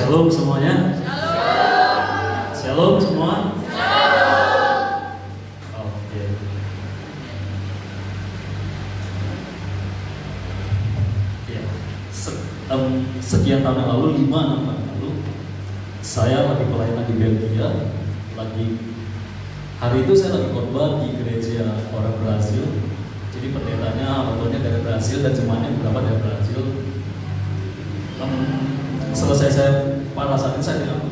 Shalom semuanya. Shalom. Shalom semua. Shalom. Oke. Ya. Sekian tahun yang lalu, 5-6 tahun yang lalu, saya lagi pelayanan di Belgia. Hari itu saya lagi khotbah di gereja orang Brasil. Jadi pendetanya awalnya dari Brasil dan jemaahnya beberapa dari Brasil. Selesai saya pada saat itu saya bilang,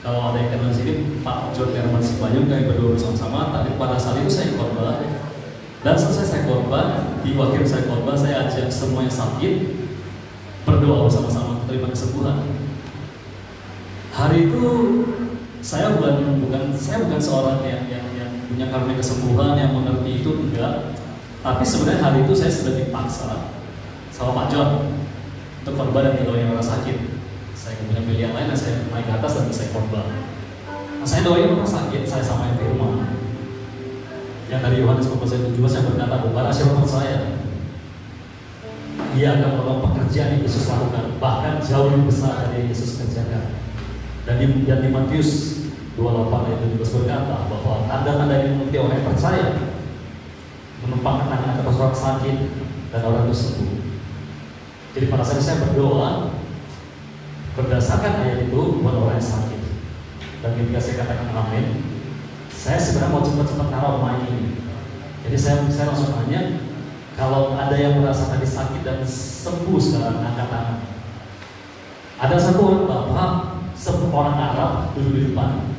kalau ada yang kenal sini, Pak John Herman Sibayung, kami berdua bersama-sama. Tapi pada saat itu saya khotbah, dan selesai saya khotbah, di wakil saya khotbah, saya ajak semua yang sakit berdoa bersama-sama terima kesembuhan. Hari itu saya bukan seorang yang punya karunia kesembuhan, yang mengerti itu, enggak. Tapi sebenarnya hari itu saya sudah dipaksa sama Pak John untuk khotbah dan doain orang sakit. Saya punya pilihan lain dan saya naik ke atas dan saya khotbah. Nah, saya doain orang sakit, saya samain firman yang dari Yohanes 14:17 yang berkata, barang siapa percaya, dia akan melakukan pekerjaan yang Yesus lakukan, bahkan jauh lebih besar dari yang Yesus kerjakan. Dan di Matius 28 ayat 17 berkata bahwa tanda-tanda yang mengikuti orang yang percaya, menumpangkan tangan atas orang sakit dan orang itu sembuh. Jadi pada saat saya berdoa berdasarkan ayat itu buat orang yang sakit, dan ketika saya katakan amin, saya sebenarnya mau cepat-cepat naruh mic ini. Jadi saya langsung tanya, kalau ada yang merasa tadi sakit dan sembuh sekarang, angkat tangan. Ada satu orang bapak, orang Arab duduk di depan.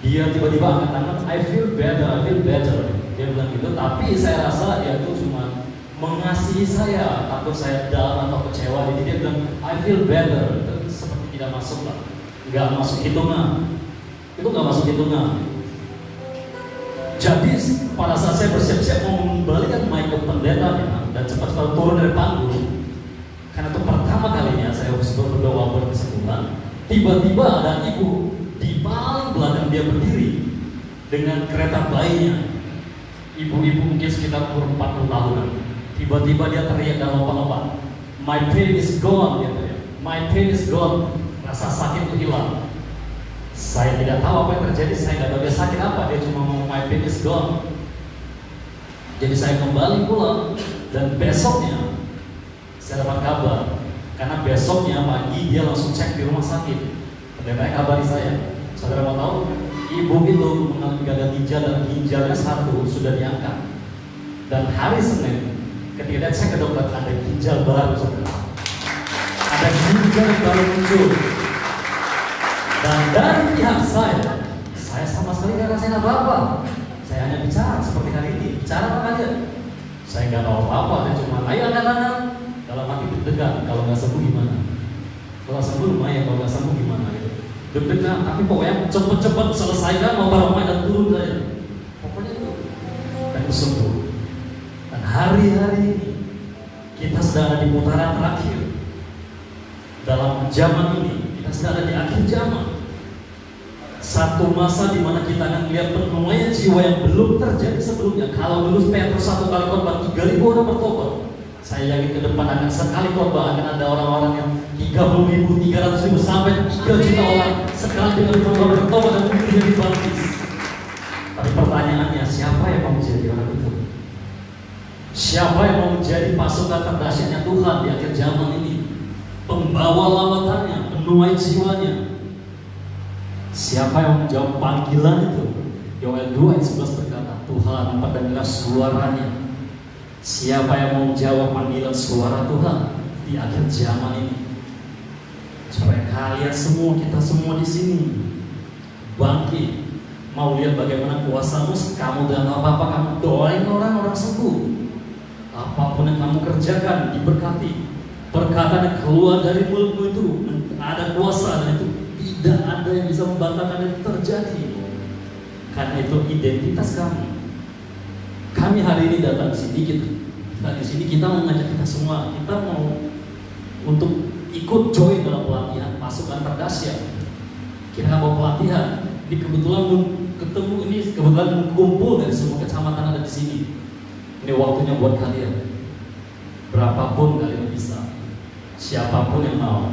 Dia tiba-tiba angkat tangan, I feel better. Dia bilang gitu, tapi saya rasa dia itu cuma mengasihi saya, takut saya down atau kecewa. Jadi dia bilang, I feel better. Itu seperti tidak masuk lah, nggak masuk hitungan. Itu nggak masuk hitungan. Jadi pada saat saya bersiap-siap mau mengembalikan mic ke pendeta dan cepat-cepat turun dari panggung, karena itu pertama kalinya saya harus berdoa buat kesembuhan. Tiba-tiba ada ibu di paling belakang dia berdiri dengan kereta bayinya. Ibu-ibu mungkin sekitar umur 40 tahunan. Tiba-tiba dia teriak dan lompat-lompat, my pain is gone, dia teriak. My pain is gone. Rasa sakit itu hilang. Saya tidak tahu apa yang terjadi, saya tidak tahu dia sakit apa, dia cuma ngomong my pain is gone. Jadi saya kembali pulang, dan besoknya saya dapat kabar, karena besoknya pagi dia langsung cek di rumah sakit. Pendetanya kabari saya, saudara mau tahu, ibu itu mengalami gagal ginjal dan ginjalnya satu sudah diangkat. Dan hari Senin, ketika dia cek ke dokter, ada ginjal baru, saudara. Ada ginjal yang baru muncul. Dan dari pihak saya sama sekali nggak rasain apa-apa. Saya hanya bicara seperti hari ini, bicara apa aja. Saya nggak tahu apa-apa, saya cuma ayo angkat tangan. Dalam hati deg-degan, kalau nggak sembuh gimana? Kalau sembuh lumayan, kalau nggak sembuh gimana gitu. Deg-degan, tapi pokoknya cepet-cepet selesaikan, mau barang dan turun saja. Pokoknya itu, dan itu sembuh. Dan hari-hari ini kita sedang ada di putaran terakhir dalam zaman ini. Kita sedang ada di akhir zaman. Satu masa di mana kita akan melihat penuaian jiwa yang belum terjadi sebelumnya. Kalau dulu Petrus satu kali khotbah 3.000 orang bertobat, saya yakin ke depan akan sekali khotbah akan ada orang-orang yang 30.000, 300.000 sampai 3 juta orang sekali dengan khotbah bertobat dan mungkin jadi baptis. Tapi pertanyaannya, siapa yang mau menjadi orang itu? Siapa yang mau menjadi pasukan terdahsyatnya Tuhan di akhir zaman ini? Pembawa lawatannya, penuai jiwanya. Siapa yang menjawab panggilan itu? Yoel 2 ayat 11 berkata, Tuhan mendengar suaranya. Siapa yang mau menjawab panggilan suara Tuhan di akhir zaman ini? Supaya kalian semua, kita semua di sini bangkit, mau lihat bagaimana kuasamu. Kamu dengan apa-apa kamu doain orang-orang sembuh. Apapun yang kamu kerjakan diberkati. Perkataan yang keluar dari mulutmu itu ada kuasa, dan itu tidak ada yang bisa membantahkan itu terjadi. Karena itu identitas kami. Kami hari ini datang di sini, di sini kita mengajak kita semua, kita mau untuk ikut join dalam pelatihan pasukan terdahsyat. Kita mau pelatihan. Ini kebetulan kumpul dari semua kecamatan ada di sini. Ini waktunya buat kalian. Berapapun kalian bisa, siapapun yang mau,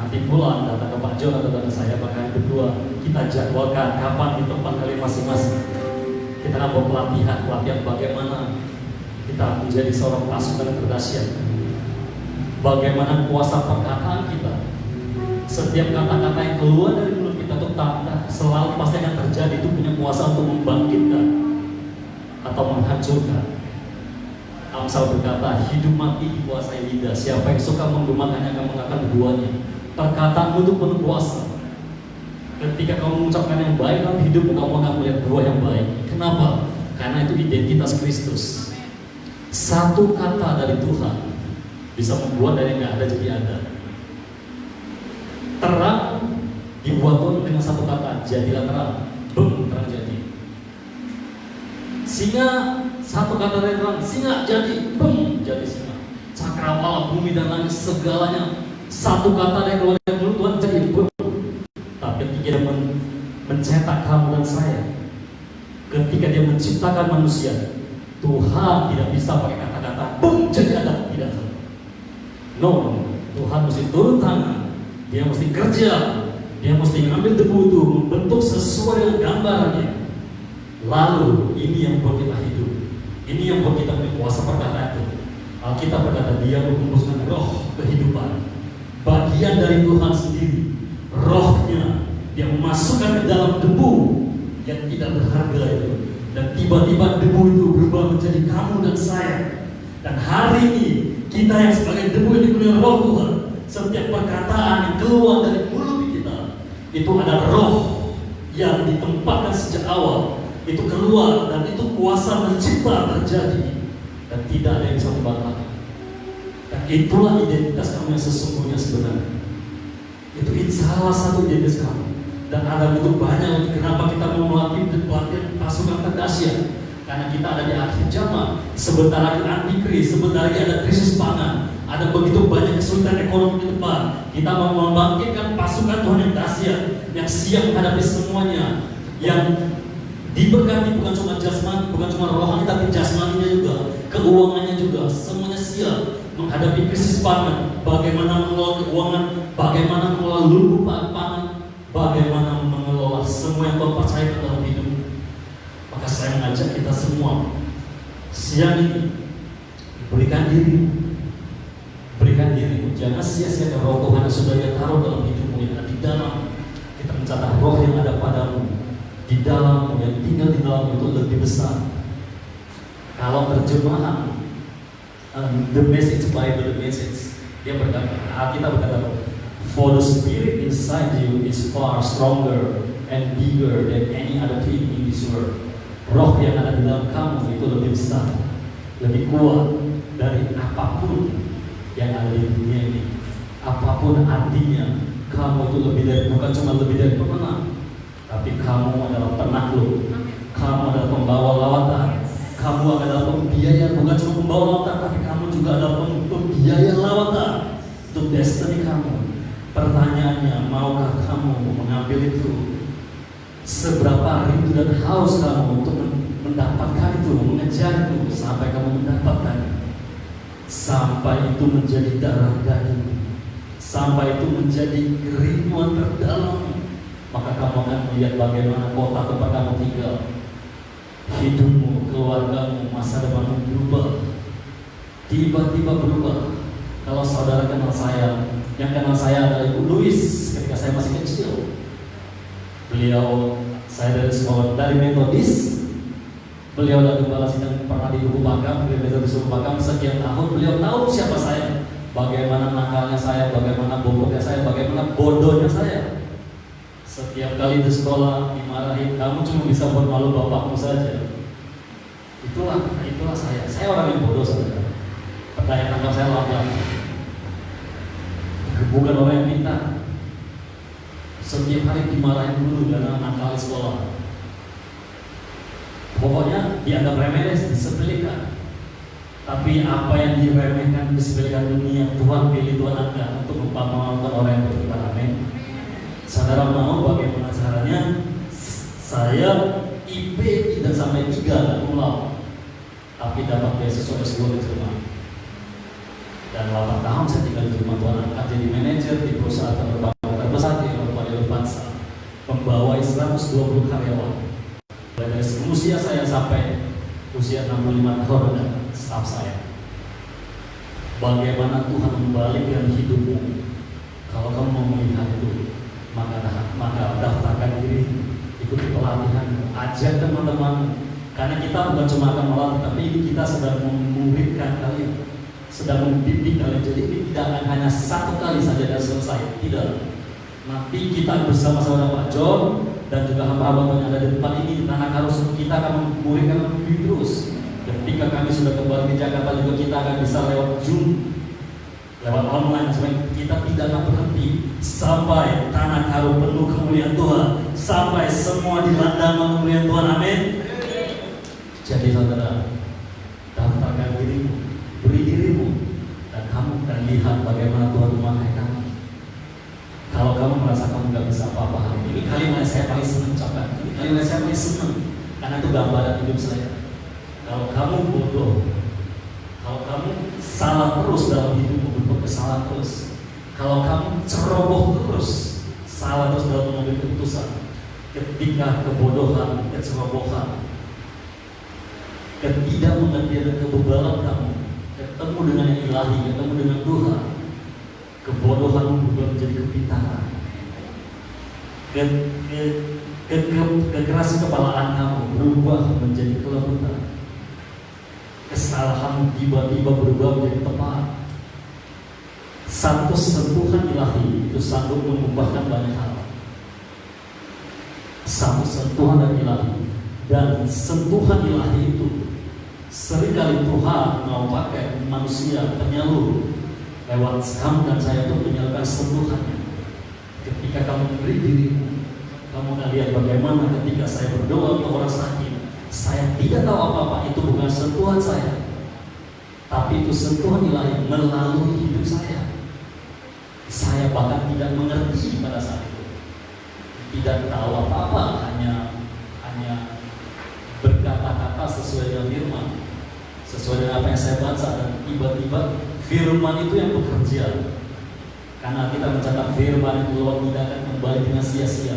Nanti pulang datang ke Pak John atau datang saya, bahkan berdua kita jadwalkan kapan di tempat kalian masing-masing. Kita nambah pelatihan bagaimana kita menjadi seorang pasukan berdahsyat. Bagaimana kuasa perkataan kita. Setiap kata-kata yang keluar dari mulut kita itu selalu pasti akan terjadi, itu punya kuasa untuk membangkitkan atau menghancurkan. Amsal berkata, hidup mati dikuasai lidah. Siapa yang suka menggunakannya akan mengangkat duanya. Perkataanmu itu penuh kuasa. Ketika kamu mengucapkan yang baik dalam hidupmu, kamu akan melihat buah yang baik. Kenapa? Karena itu identitas Kristus. Satu kata dari Tuhan bisa membuat dari yang nggak ada jadi ada. Terang dibuat Tuhan dengan satu kata, jadilah terang. Terang jadi. Singa, satu kata dari terang, singa jadi, jadi singa. Cakrawala, bumi dan langit segalanya, satu kata dari keluar dari mulut Tuhan jadi Tapi ketika dia mencetak kamu dan saya, ketika dia menciptakan manusia, Tuhan tidak bisa pakai kata-kata jadi ada, tidak. No, Tuhan mesti turun tangan, dia mesti kerja, dia mesti ngambil debu itu, membentuk sesuai dengan gambarnya. Lalu ini yang buat kita hidup, ini yang buat kita punya kuasa perkataan itu. Alkitab berkata dia menghembuskan roh kehidupan, bagian dari Tuhan sendiri. Rohnya dia memasukkan ke dalam debu yang tidak berharga itu, dan tiba-tiba debu itu berubah menjadi kamu dan saya. Dan hari ini kita yang sebagai debu yang dipenuhi roh Tuhan, setiap perkataan yang keluar dari mulut kita itu ada roh yang ditempatkan sejak awal, itu keluar, dan itu kuasa mencipta terjadi, dan tidak ada yang bisa membatalkan. Dan itulah identitas kamu yang sesungguhnya sebenarnya. Itu salah satu identitas kamu. Dan ada begitu banyak lagi kenapa kita mau melatih pasukan terdahsyat. Karena kita ada di akhir zaman. Sebentar lagi antikris, sebentar lagi ada krisis pangan, ada begitu banyak kesulitan ekonomi ke depan. Kita mau membangkitkan pasukan Tuhan yang dahsyat, yang siap menghadapi semuanya, yang diberkati bukan cuma jasmani, bukan cuma rohani, tapi jasmaninya juga, keuangannya juga, semuanya siap menghadapi krisis pangan. Bagaimana mengelola keuangan, bagaimana mengelola lumpuh pangan, bagaimana mengelola semua yang Tuhan percaya dalam hidup. Maka saya mengajak kita semua siang ini, berikan diri, jangan sia-siakan roh Tuhan yang sudah dia taruh dalam hidupmu, yang ada di dalam. Kita mencatat roh yang ada padamu, di dalam, yang tinggal di dalam itu lebih besar. Kalau terjemahan The Message Bible, The Message, dia berkata, kita berkata, for the spirit inside you is far stronger and bigger than any other thing in this world. Roh yang ada di dalam kamu itu lebih besar, lebih kuat dari apapun yang ada di dunia ini. Apapun artinya, kamu itu lebih dari, bukan cuma lebih dari pemenang, tapi kamu adalah penakluk, kamu adalah pembawa lawatan, kamu adalah pembiaya, bukan cuma pembawa lawatan, tapi kamu juga adalah pembiaya lawatan untuk destiny kamu. Pertanyaannya, maukah kamu mengambil itu? Seberapa rindu dan haus kamu untuk mendapatkan itu, mengejar itu, sampai kamu mendapatkan, sampai itu menjadi darah daging, sampai itu menjadi kerinduan terdalam. Maka kamu akan melihat bagaimana kota tempat kamu tinggal, hidupmu, keluargamu, masa depanmu berubah, tiba-tiba berubah. Kalau saudara kenal saya, yang kenal saya adalah Ibu Louis ketika saya masih kecil. Beliau, saya dari sekolah, dari Metodis. Beliau adalah gembala sidang pernah di Buku Pakam, di Metodis Buku Pakam sekian tahun. Beliau tahu siapa saya, bagaimana nakalnya saya, bagaimana bobotnya saya, bagaimana bodohnya saya. Setiap kali di sekolah dimarahin, kamu cuma bisa buat malu bapakmu saja. Itulah saya. Saya orang yang bodoh saudara. Daya tangkap saya lambat. Bukan orang yang pintar. Setiap hari dimarahin dulu karena nakal sekolah. Pokoknya dianggap remeh, disepelekan. Tapi apa yang diremehkan, disepelekan dunia, Tuhan pilih, Tuhan angkat untuk mempermalukan orang yang beriman. Amin. Saudara mau bagaimana caranya? Saya IP tidak sampai 3 dan pulau, tapi dapat beasiswa S2 di Jerman. Dan 8 tahun saya tinggal di rumah Tuhan, angkat jadi manajer di perusahaan penerbangan terbesar di Eropa, di Lufthansa, membawa 120 karyawan. Mulai dari usia saya sampai usia 65 tahun dan staf saya. Bagaimana Tuhan membalikkan hidupmu? Kalau kamu mau melihat itu, maka daftarkan diri, ikuti pelatihan, ajak teman-teman. Karena kita bukan cuma akan melatih, tapi kita sedang memuridkan kalian, sedang membimbing kalian. Jadi ini tidak akan hanya satu kali saja dan selesai, tidak. Nanti kita bersama-sama Pak John dan juga hamba-hamba yang ada di depan ini di Tanah Karus, kita akan memuridkan lebih terus. Ketika kami sudah kembali di Jakarta juga kita akan bisa lewat Zoom, lewat online, supaya kita tidak akan berhenti sampai Tanah Karu penuh kemuliaan Tuhan, sampai semua dilanda kemuliaan Tuhan. Amin. Jadi saudara, daftarkan dirimu, beri dirimu, dan kamu akan lihat bagaimana Tuhan memakai kamu. Kalau kamu merasa kamu gak bisa apa-apa hari ini, kalimat saya paling senang ucapkan. Ini kalimat saya paling senang, karena itu gambaran hidup saya. Kalau kamu bodoh, kalau kamu salah terus dalam hidupmu, berbuat kesalahan terus, kalau kamu ceroboh terus, salah terus dalam mengambil keputusan, ketika kebodohan, kecerobohan, ketidakmengertian dan kebebalan kamu ketemu dengan yang ilahi, ketemu dengan Tuhan, kebodohan berubah menjadi kepintaran, kekeras kepalaan kamu berubah menjadi kelembutan, kesalahan tiba-tiba berubah menjadi tepat. Satu sentuhan ilahi itu sanggup mengubahkan banyak hal. Satu sentuhan dari ilahi, dan sentuhan ilahi itu seringkali Tuhan mau pakai manusia penyalur lewat kamu dan saya untuk menyalurkan sentuhannya. Ketika kamu beri dirimu, kamu akan lihat bagaimana ketika saya berdoa untuk orang sakit, saya tidak tahu apa-apa, itu bukan sentuhan saya, tapi itu sentuhan ilahi melalui hidup saya. Saya bahkan tidak mengerti pada saat itu, tidak tahu apa-apa, hanya berkata-kata sesuai dengan firman, sesuai dengan apa yang saya baca, dan tiba-tiba firman itu yang bekerja. Karena kita mencatat firman itu tidak akan kembali dengan sia-sia.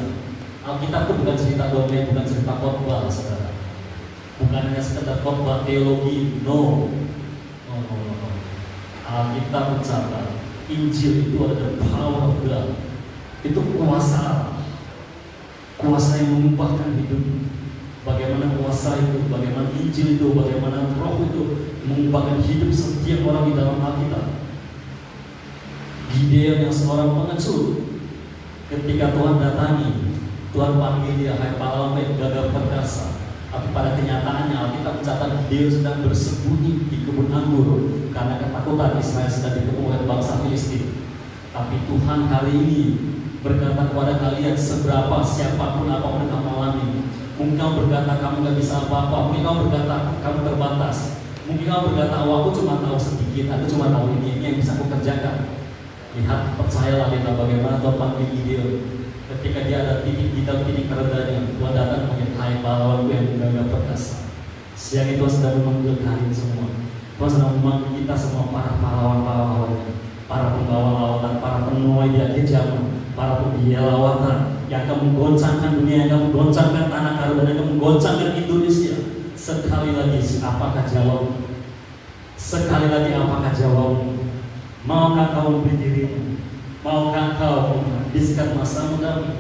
Alkitab itu bukan cerita dongeng, bukan cerita khotbah, saudara. Bukan hanya sekedar khotbah teologi, no. Alkitab mencatat Injil itu adalah power of God. Itu kuasa yang mengubahkan hidup. Bagaimana kuasa itu, bagaimana Injil itu, bagaimana Roh itu mengubahkan hidup setiap orang di dalam Alkitab. Gideon yang seorang pengecut, ketika Tuhan datangi, Tuhan panggil dia, hai pahlawan gagah perkasa. Tapi pada kenyataannya Alkitab mencatat Gideon sedang bersembunyi di kebun anggur karena ketakutan Israel sedang dikepung oleh bangsa Filistin. Tapi Tuhan hari ini berkata kepada kalian, seberapa siapapun apapun yang kamu alami, mungkin kamu berkata kamu gak bisa apa-apa, mungkin kamu berkata kamu terbatas, mungkin kamu berkata aku cuma tahu sedikit, aku cuma tahu ini yang bisa aku kerjakan. Lihat, percayalah kita bagaimana Tuhan panggil Gideon. Ketika dia ada titik terendahnya, Tuhan datang mengingat, hai pahlawanku yang gagah perkasa. Siang itu sedang memanggil kalian semua. Tuhan sedang memanggil kita semua, para pahlawan-pahlawannya, para pembawa lawatan, para penuai di akhir zaman, para pembiaya lawatan yang akan menggoncangkan dunia, yang akan menggoncangkan Tanah Karu, dan yang akan menggoncangkan Indonesia. Sekali lagi, apakah jawabmu? Sekali lagi, apakah jawabmu? Maukah kau beri dirimu? Maukah kau menghabiskan masa mudamu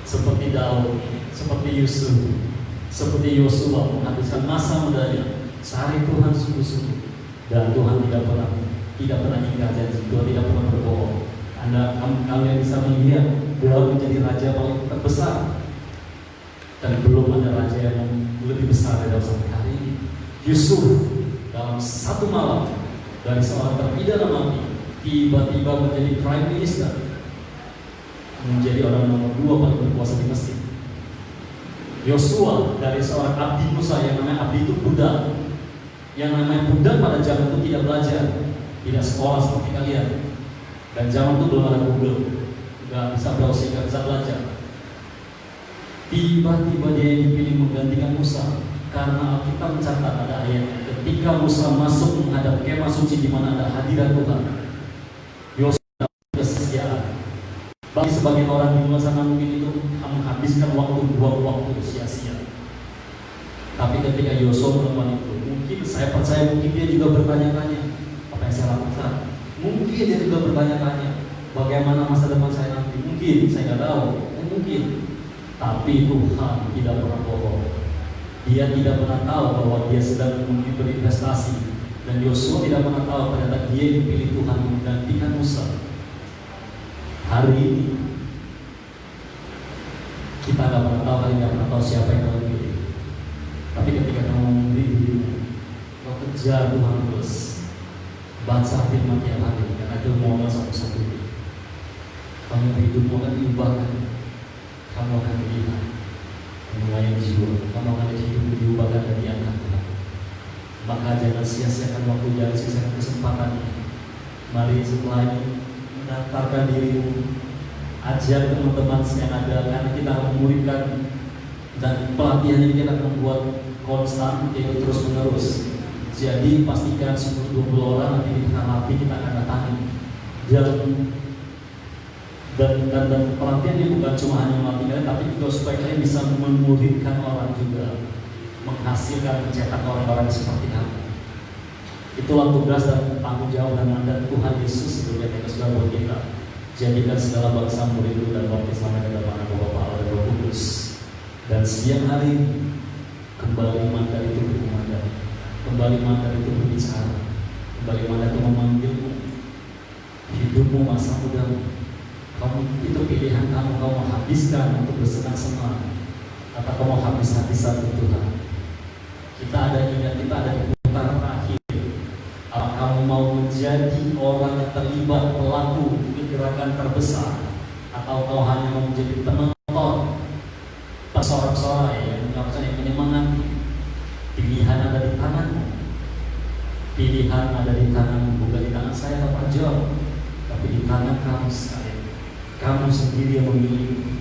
seperti Daud, seperti Yusuf, seperti Yosua menghabiskan masa mudanya cari Tuhan sungguh-sungguh, dan Tuhan tidak pernah ingkar janji, Tuhan tidak pernah berbohong. Kalian bisa melihat Daud menjadi raja paling terbesar, dan belum ada raja yang lebih besar dari Daud sampai hari ini. Yusuf dalam satu malam dari seorang terpidana mati tiba-tiba menjadi prime minister, menjadi orang nomor 2 paling berkuasa di Mesir. Yosua dari seorang abdi Musa, yang namanya abdi itu budak, yang namanya budak pada zaman itu tidak belajar, tidak sekolah seperti kalian, dan zaman itu belum ada Google, nggak bisa browsing, nggak bisa belajar. Tiba-tiba dia dipilih menggantikan Musa, karena kita mencatat ada ayat Ketika Musa masuk menghadap kemah suci di mana ada hadirat Tuhan, Yosua kesetiaan. Bagi sebagian orang di luar sana mungkin itu menghabiskan waktu, buang waktu sia-sia. Tapi ketika Yosua melakukan itu, mungkin saya percaya mungkin dia juga bertanya-tanya, apa yang saya lakukan? Mungkin dia juga bertanya-tanya, bagaimana masa depan saya nanti? Mungkin, saya nggak tahu, mungkin. Tapi Tuhan tidak pernah bohong. Dia tidak pernah tahu bahwa dia sedang berinvestasi, dan Yosua tidak pernah tahu ternyata dia dipilih Tuhan menggantikan Musa. Hari ini kita nggak pernah tahu, nggak pernah tahu siapa yang kamu pilih. Tapi ketika kamu memberi dirimu, kau kejar Tuhan terus, baca firman tiap hari, karena itu modal satu-satunya. Kamu hidupmu akan diubahkan, kamu akan melihat melayani jiwa, kamu akan hidupmu diubahkan dan diangkat Tuhan. Maka jangan sia-siakan waktu, jangan sia-siakan kesempatannya. Mari setelah ini mendaftarkan dirimu, ajar teman-teman yang ada, karena kita akan memuridkan dan pelatihan ini kita akan membuat konstan, yaitu terus menerus. Jadi pastikan 10-20 orang nanti kita latih, kita akan datangi. Dan pelatihan ini bukan cuma hanya melatih kalian, tapi juga supaya kalian bisa memuridkan orang juga, menghasilkan, mencetak orang-orang seperti kamu. Itulah tugas dan tanggung jawab dan mandat Tuhan Yesus sebagai Tuhan buat kita. Jadikan segala bangsa murid dan baptis nama dalam nama Bapa, Allah dan Roh Kudus. Dan siang hari ini kembali mandat itu berkumandang, kembali mandat itu berbicara, kembali mandat itu memanggilmu. Hidupmu, masa mudamu, kamu itu pilihan kamu mau habiskan untuk bersenang-senang, atau kamu habis-habisan untuk Tuhan. Kita ada ingat, kita ada di putaran akhir. Kamu mau menjadi orang yang terlibat pelaku gerakan terbesar, atau kau hanya mau menjadi penonton, bersorak-sorai yang menyemangati? Pilihan ada di tanganmu. Pilihan ada di tanganmu, bukan di tangan saya Pak John, tapi di tangan kamu sekalian. Kamu sendiri yang memilih.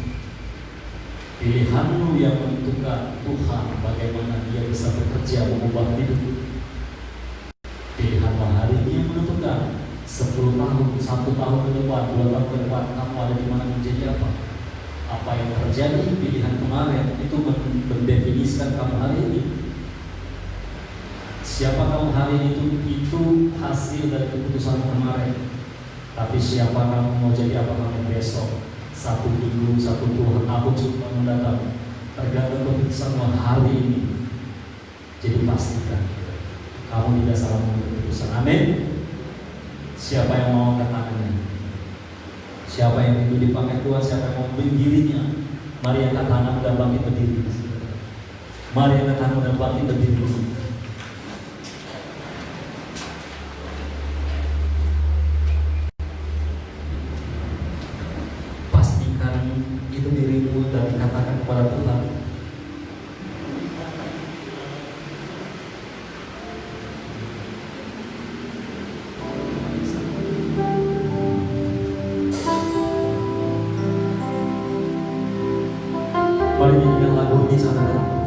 Pilihanmu yang menentukan Tuhan bagaimana Dia bisa bekerja mengubah hidup. Pilihan hari ini yang menentukan 10 tahun, 1 tahun ke depan, 2 tahun ke depan kamu ada di mana, menjadi apa? Apa yang terjadi pilihan kemarin itu mendefinisikan kamu hari ini. Siapa kamu hari ini itu hasil dari keputusan kemarin. Tapi siapa kamu mau jadi apa kamu besok, 1 minggu, 1 tahun sebelum mendatang, tergantung keputusanmu hari ini. Jadi pastikan kamu tidak salah mengambil keputusan. Amin. Siapa yang mau angkat tangannya? Siapa yang itu dipakai Tuhan? Siapa yang mau berdirinya? Mari angkat tangan dan bangkit berdiri. Mari angkat tangan dan bangkit berdiri. Pastikan itu dirimu dan katakan kepada Tuhan, mari nyanyikan lagu ini saudara.